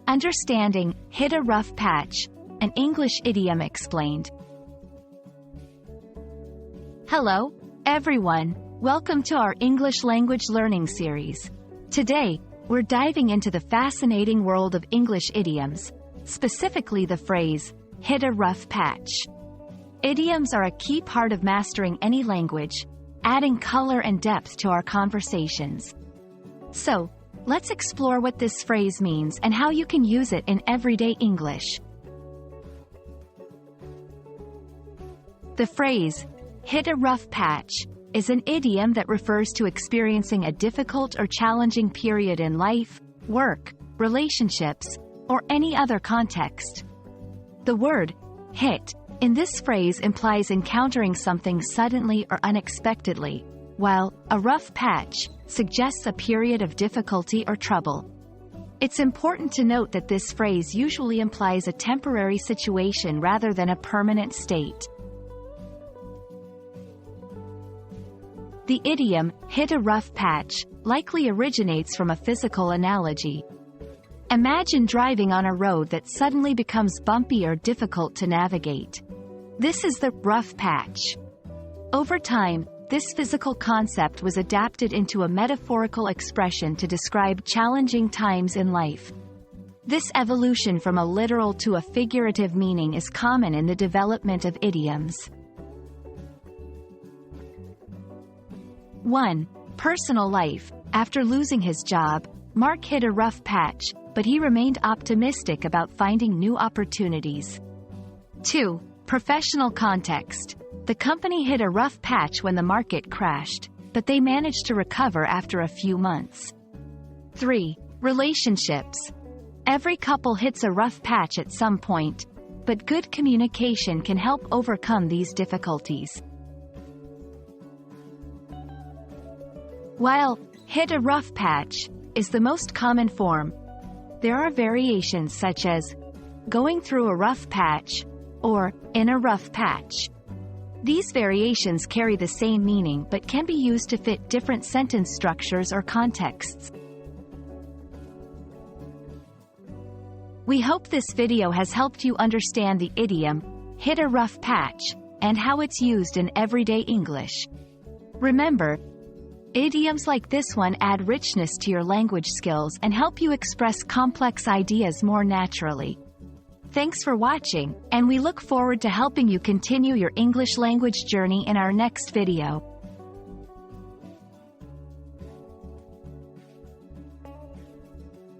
Understanding, hit a rough patch, an English idiom explained. Hello, everyone. Welcome to our English language learning series. Today, we're diving into the fascinating world of English idioms, specifically the phrase, hit a rough patch. Idioms are a key part of mastering any language, adding color and depth to our conversations. So, let's explore what this phrase means and how you can use it in everyday English. The phrase, hit a rough patch, is an idiom that refers to experiencing a difficult or challenging period in life, work, relationships, or any other context. The word, hit, in this phrase implies encountering something suddenly or unexpectedly, while a rough patch suggests a period of difficulty or trouble. It's important to note that this phrase usually implies a temporary situation rather than a permanent state. The idiom, hit a rough patch, likely originates from a physical analogy. Imagine driving on a road that suddenly becomes bumpy or difficult to navigate. This is the rough patch. Over time, this physical concept was adapted into a metaphorical expression to describe challenging times in life. This evolution from a literal to a figurative meaning is common in the development of idioms. 1. Personal life. After losing his job, Mark hit a rough patch, but he remained optimistic about finding new opportunities. 2. Professional context. The company hit a rough patch when the market crashed, but they managed to recover after a few months. 3. Relationships. Every couple hits a rough patch at some point, but good communication can help overcome these difficulties. While hit a rough patch is the most common form, there are variations such as going through a rough patch or in a rough patch. These variations carry the same meaning but can be used to fit different sentence structures or contexts. We hope this video has helped you understand the idiom, hit a rough patch, and how it's used in everyday English. Remember, idioms like this one add richness to your language skills and help you express complex ideas more naturally. Thanks for watching, and we look forward to helping you continue your English language journey in our next video.